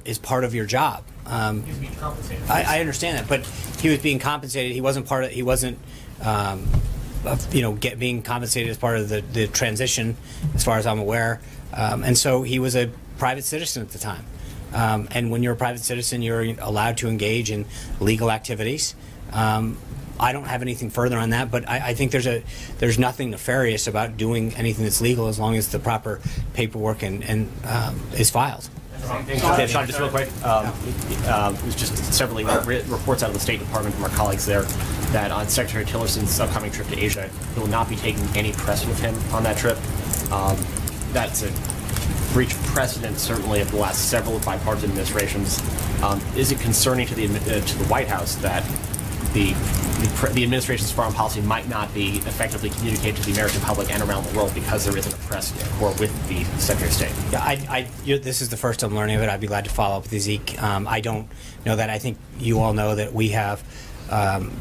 is part of your job. He's being compensated. I understand that, but he was being compensated. He wasn't part of. He wasn't. Being compensated as part of the transition, as far as I'm aware, and so he was a private citizen at the time. And when you're a private citizen, you're allowed to engage in legal activities. I don't have anything further on that, but I think there's nothing nefarious about doing anything that's legal as long as the proper paperwork and is filed. Yeah, Sean, just real quick, it was just several reports out of the State Department from our colleagues there that on Secretary Tillerson's upcoming trip to Asia, he will not be taking any press with him on that trip. That's a breach of precedent, certainly, of the last several bipartisan administrations. Is it concerning to the White House that the administration's foreign policy might not be effectively communicated to the American public and around the world because there isn't a press corps with the Secretary of State? Yeah, this is the first I'm learning of it. I'd be glad to follow up with you, Zeke. I don't know that. I think you all know that we have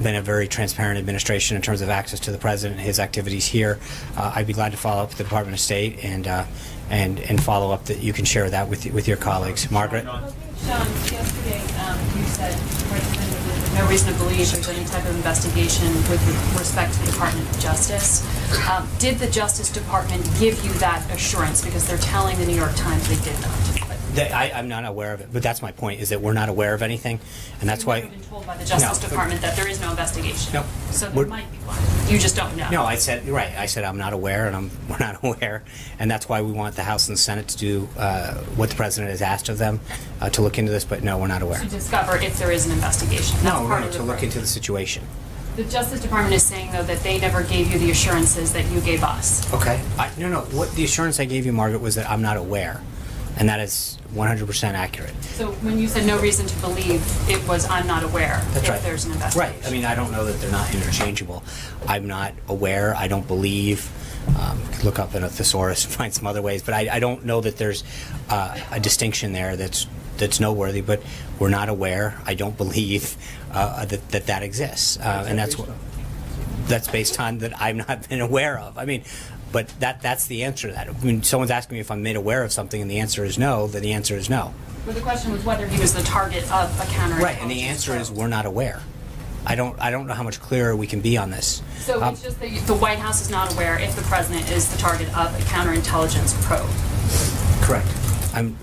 been a very transparent administration in terms of access to the president and his activities here. I'd be glad to follow up with the Department of State and follow up that you can share that with your colleagues. Margaret? Sean, yesterday you said there's no reason to believe there's any type of investigation with respect to the Department of Justice. Did the Justice Department give you that assurance? Because they're telling the New York Times they did not. I'm not aware of it, but that's my point, is that we're not aware of anything, and that's why... You've been told by the Justice Department that there is no investigation. No. So there might be one. You just don't know. No, I said, right, I said I'm not aware, and we're not aware, and that's why we want the House and the Senate to do what the President has asked of them, to look into this, but no, we're not aware. To discover if there is an investigation. That's part of the to look into the situation. The Justice Department is saying, though, that they never gave you the assurances that you gave us. Okay. No. What the assurance I gave you, Margaret, was that I'm not aware, and that is 100% accurate. So when you said no reason to believe, it was I'm not aware if there's an investigation. Right. I mean, I don't know that they're not interchangeable. I'm not aware. I don't believe. Look up in a thesaurus and find some other ways, but I don't know that there's a distinction there that's noteworthy. But we're not aware. I don't believe that exists, and that's based on that I've not been aware of. I mean. But that's the answer to that. When someone's asking me if I'm made aware of something and the answer is no, then the answer is no. Well, the question was whether he was the target of a counterintelligence. Right, and the answer is we're not aware. I don't know how much clearer we can be on this. So it's just that the White House is not aware if the president is the target of a counterintelligence probe. Correct. I'm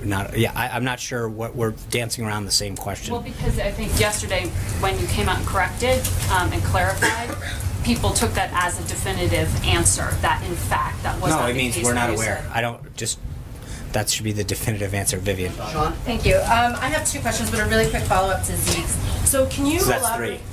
not sure what we're dancing around the same question. Well, because I think yesterday when you came out and corrected and clarified, people took that as a definitive answer that in fact that was not the case. No, it means we're not aware. That should be the definitive answer, Vivian. Sean? Thank you. I have two questions, but a really quick follow-up to Zeke's. So can you that's elaborate? 3.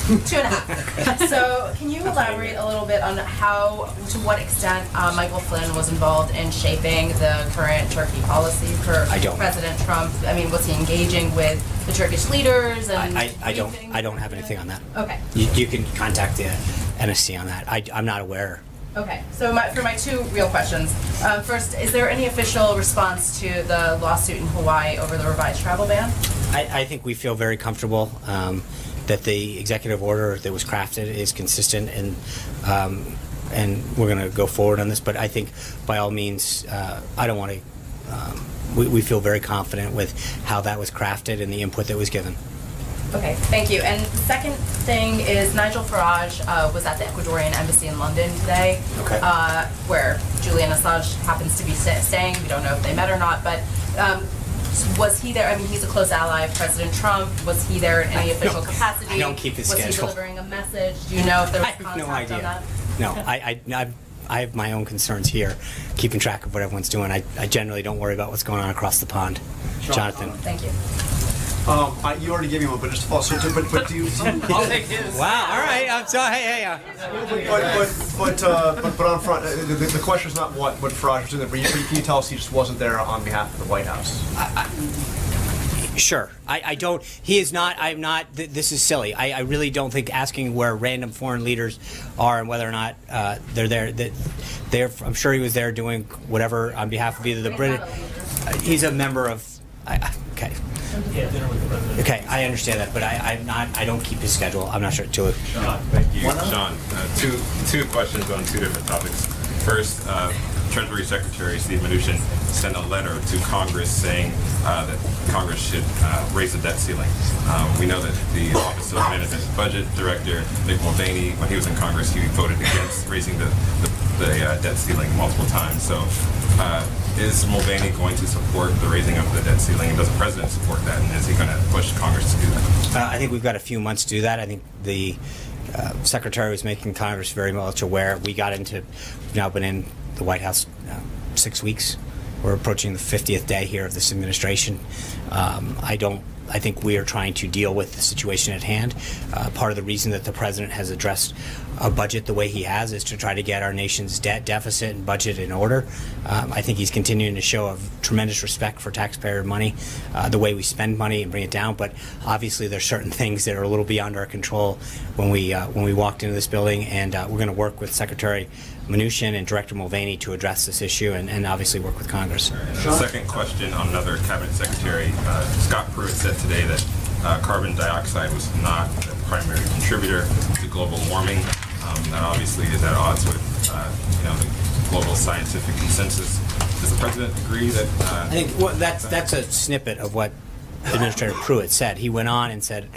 2.5. So can you elaborate a little bit on to what extent Michael Flynn was involved in shaping the current Turkey policy for President Trump? I mean, was he engaging with the Turkish leaders? And I don't have anything on that. Okay. You can contact the NSC on that. I'm not aware Okay, so for my two real questions. First, is there any official response to the lawsuit in Hawaii over the revised travel ban? I think we feel very comfortable that the executive order that was crafted is consistent, and we're going to go forward on this. But I think, by all means, I don't want to. We feel very confident with how that was crafted and the input that was given. Okay, thank you. And the second thing is Nigel Farage was at the Ecuadorian embassy in London today, where Julian Assange happens to be staying. We don't know if they met or not, but was he there? I mean, he's a close ally of President Trump. Was he there in any official capacity? I don't keep his schedule. Was he delivering a message? Do you know if there was contact no idea. on that? No, I have my own concerns here, keeping track of what everyone's doing. I generally don't worry about what's going on across the pond. Jonathan. Thank you. You already gave me one, but just to follow. But do you? I'll take his. Wow. All right. I'm sorry. Hey. But on front, the question is not what Farage was in there. But can you tell us he just wasn't there on behalf of the White House? Sure. I don't. He is not. I'm not. This is silly. I really don't think asking where random foreign leaders are and whether or not they're there. I'm sure he was there doing whatever on behalf of either the British. He's a member of. Okay. Okay, I understand that, but I'm not. I don't keep his schedule. I'm not sure. Julie. Thank you, Sean. Two questions on two different topics. First, Treasury Secretary Steve Mnuchin sent a letter to Congress saying that Congress should raise the debt ceiling. We know that the Office of Management and Budget Director Mick Mulvaney, when he was in Congress, he voted against raising the debt ceiling multiple times. So. Is Mulvaney going to support the raising of the debt ceiling, and does the president support that, and is he going to push Congress to do that? I think we've got a few months to do that. I think the Secretary was making Congress very much aware. We've now been in the White House 6 weeks. We're approaching the 50th day here of this administration. I think we are trying to deal with the situation at hand. Part of the reason that the president has addressed a budget the way he has is to try to get our nation's debt deficit and budget in order. I think he's continuing to show a tremendous respect for taxpayer money, the way we spend money and bring it down. But obviously, there's certain things that are a little beyond our control when we walked into this building, and we're going to work with Secretary Mnuchin and Director Mulvaney to address this issue, and obviously work with Congress. Second question on another cabinet secretary. Scott Pruitt said today that carbon dioxide was not the primary contributor to global warming. That obviously is at odds with the global scientific consensus. Does the president agree that? I think that's a snippet of what Administrator Pruitt said. He went on and said,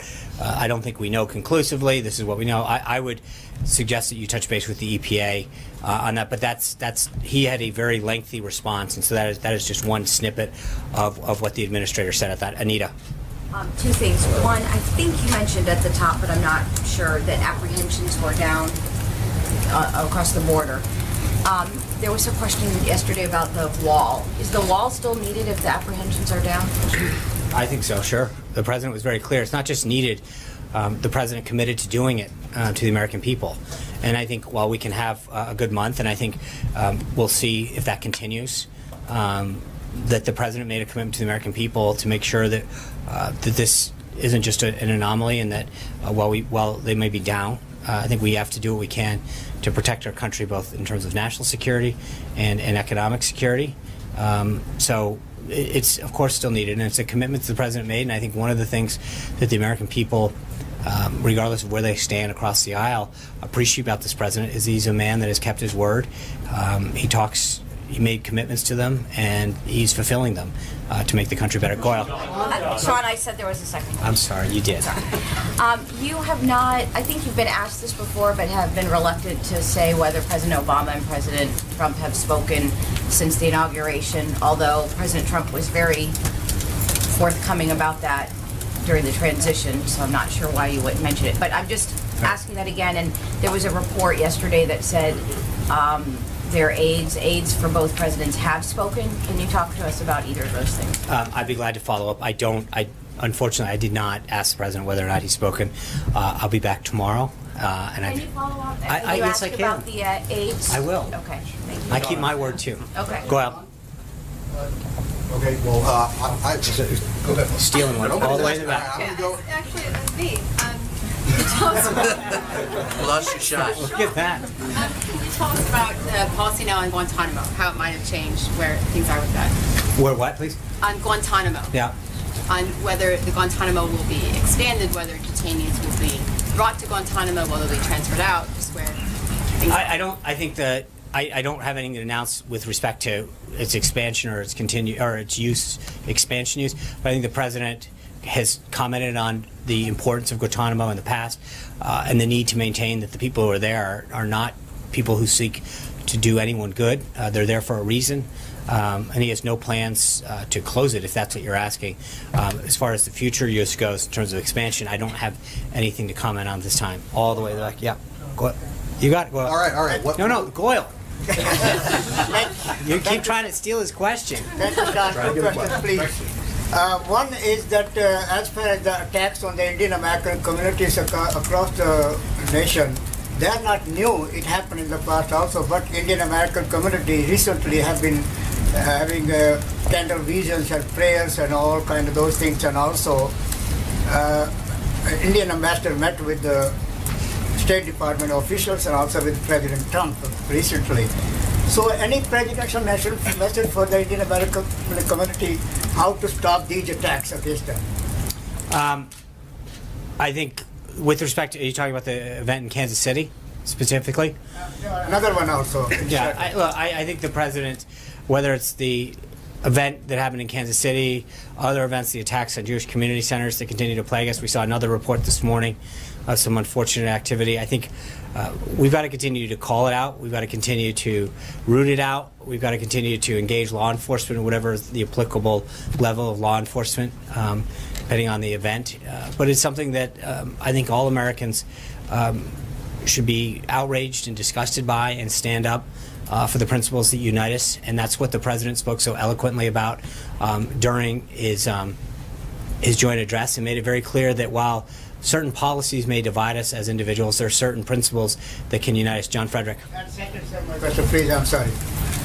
I don't think we know conclusively. This is what we know. I would suggest that you touch base with the EPA on that. But he had a very lengthy response, and so that is just one snippet of what the administrator said at that. Anita. Two things. One, I think you mentioned at the top, but I'm not sure, that apprehensions were down across the border. There was a question yesterday about the wall. Is the wall still needed if the apprehensions are down? I think so, sure. The president was very clear. It's not just needed. The president committed to doing it to the American people. And I think while we can have a good month, and I think we'll see if that continues, that the president made a commitment to the American people to make sure that that this isn't just an anomaly, and that while they may be down, I think we have to do what we can to protect our country, both in terms of national security and economic security. So it's, of course, still needed, and it's a commitment that the president made. And I think one of the things that the American people, regardless of where they stand across the aisle, appreciate about this president is he's a man that has kept his word. He made commitments to them, and he's fulfilling them to make the country better. Go ahead. Sean, I said there was a second one. I'm sorry, you did. You have not, I think you've been asked this before, but have been reluctant to say whether President Obama and President Trump have spoken since the inauguration, although President Trump was very forthcoming about that during the transition, so I'm not sure why you wouldn't mention it. But I'm just asking that again, and there was a report yesterday that said their aides for both presidents have spoken. Can you talk to us about either of those things? I'd be glad to follow up. Unfortunately, I did not ask the president whether or not he's spoken. I'll be back tomorrow. Can you follow up? Yes, I can. About the aides? I will. Okay. Thank you. I keep my word too. Okay. Go out. Okay. Well, go ahead. Stealing one all the way to the back. Actually, it was me. Lost your shot. Look at that. Can you tell us about the policy now on Guantanamo, how it might have changed, where things are with that? Where what, please? On Guantanamo. Yeah. On whether the Guantanamo will be expanded, whether detainees will be brought to Guantanamo, whether they'll be transferred out, just where things I don't. I think that I don't have anything to announce with respect to its expansion or its expansion use. But I think the president has commented on the importance of Guantanamo in the past and the need to maintain that the people who are there are not people who seek to do anyone good. They're there for a reason. And he has no plans to close it, if that's what you're asking. As far as the future use goes, in terms of expansion, I don't have anything to comment on this time. All the way back. Yeah. Go ahead. You got it. Go ahead. All right. No, Goyle. You keep trying to steal his question. Thank you, Sean. Two questions, please. One is that as far as the attacks on the Indian American communities across the nation, they are not new. It happened in the past also, but Indian American community recently have been having candle visions and prayers and all kind of those things, and also Indian ambassador met with the State Department officials and also with President Trump recently. So any presidential message for the Indian American community, how to stop these attacks against them? I think with respect to, are you talking about the event in Kansas City specifically? Another one also. Yeah, I think the president, whether it's the event that happened in Kansas City, other events, the attacks on Jewish community centers that continue to plague us. We saw another report this morning of some unfortunate activity. I think we've got to continue to call it out. We've got to continue to root it out. We've got to continue to engage law enforcement at whatever is the applicable level of law enforcement, depending on the event. But it's something that I think all Americans should be outraged and disgusted by and stand up for the principles that unite us. And that's what the president spoke so eloquently about during his joint address, and made it very clear that while certain policies may divide us as individuals, there are certain principles that can unite us. John Frederick. And second, sir, my question, please, I'm sorry.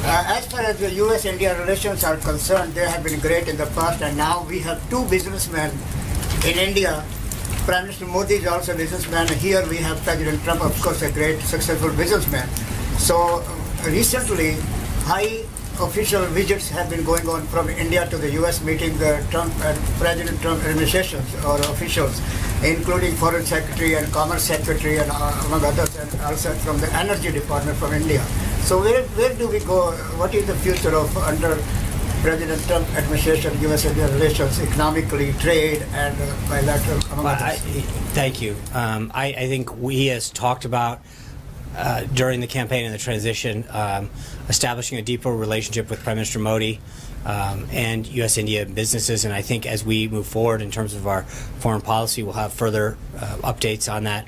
As far as the U.S.-India relations are concerned, they have been great in the past, and now we have two businessmen in India. Prime Minister Modi is also a businessman. Here we have President Trump, of course, a great, successful businessman. So recently, high official visits have been going on from India to the U.S., meeting the Trump and President Trump administrations or officials, including Foreign Secretary and Commerce Secretary and among others, and also from the Energy Department from India. So where do we go? What is the future of under President Trump administration, U.S.-India relations, economically, trade, and bilateral, among others? Thank you. I think he has talked about during the campaign and the transition, establishing a deeper relationship with Prime Minister Modi and U.S.-India businesses. And I think as we move forward in terms of our foreign policy, we'll have further updates on that.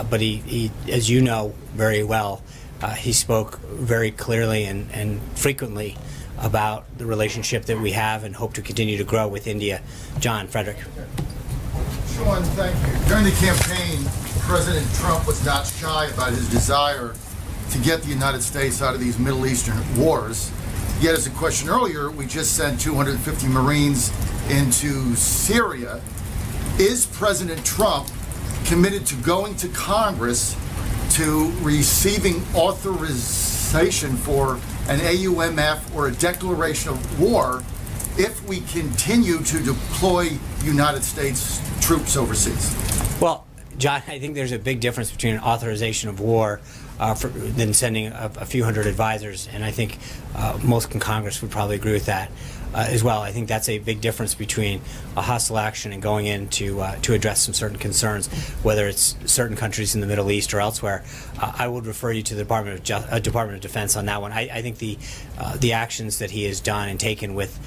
But he, as you know very well, he spoke very clearly and frequently about the relationship that we have and hope to continue to grow with India. John Frederick. Sean, thank you. During the campaign, President Trump was not shy about his desire to get the United States out of these Middle Eastern wars. Yet, as a question earlier, we just sent 250 Marines into Syria. Is President Trump committed to going to Congress to receiving authorization for an AUMF or a declaration of war if we continue to deploy United States troops overseas? Well, John, I think there's a big difference between an authorization of war than sending a few hundred advisors, and I think most in Congress would probably agree with that as well. I think that's a big difference between a hostile action and going in to address some certain concerns, whether it's certain countries in the Middle East or elsewhere. I would refer you to the Department of Defense on that one. I think the actions that he has done and taken with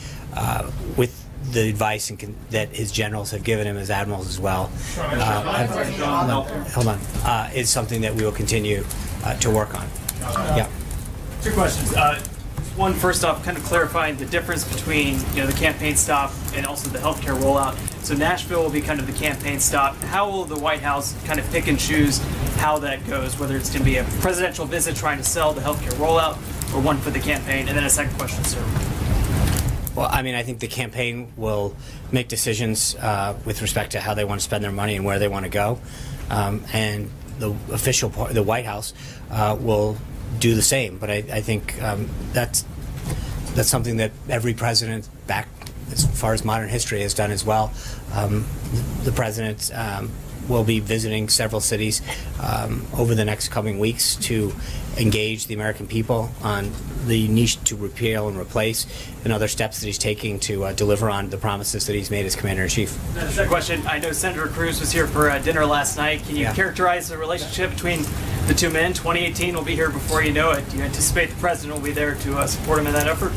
the advice that his generals have given him as admirals as well, is something that we will continue to work on. Yeah. Two questions. One, first off, kind of clarifying the difference between the campaign stop and also the healthcare rollout. So Nashville will be kind of the campaign stop. How will the White House kind of pick and choose how that goes, whether it's going to be a presidential visit trying to sell the healthcare rollout or one for the campaign? And then a second question, sir. Well, I mean, I think the campaign will make decisions with respect to how they want to spend their money and where they want to go. and the official part, the White House, will do the same. But I think that's something that every president back as far as modern history has done as well. The president will be visiting several cities over the next coming weeks to engage the American people on the need to repeal and replace and other steps that he's taking to deliver on the promises that he's made as Commander-in-Chief. Second question, I know Senator Cruz was here for dinner last night. Can you characterize the relationship between the two men? 2018 will be here before you know it. Do you anticipate the president will be there to support him in that effort?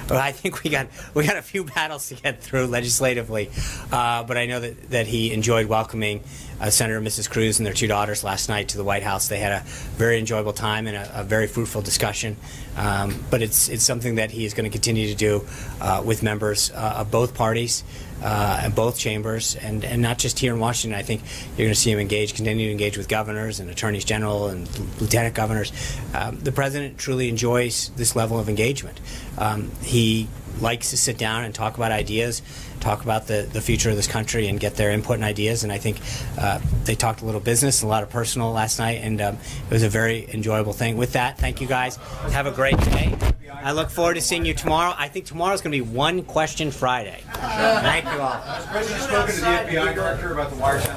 Well, I think we got a few battles to get through legislatively, but I know that he enjoyed welcoming Senator and Mrs. Cruz and their 2 daughters last night to the White House. They had a very enjoyable time and a very fruitful discussion. But it's something that he is going to continue to do with members of both parties and both chambers, and not just here in Washington. I think you're going to see him continue to engage with governors and attorneys general and lieutenant governors. The president truly enjoys this level of engagement. He likes to sit down and talk about ideas, talk about the future of this country and get their input and ideas. And I think they talked a little business, a lot of personal last night, and it was a very enjoyable thing. With that, thank you guys. Have a great day. I look forward to seeing you tomorrow. I think tomorrow's going to be One Question Friday. Thank you all. Has the President spoken to the FBI Director about the wiretap?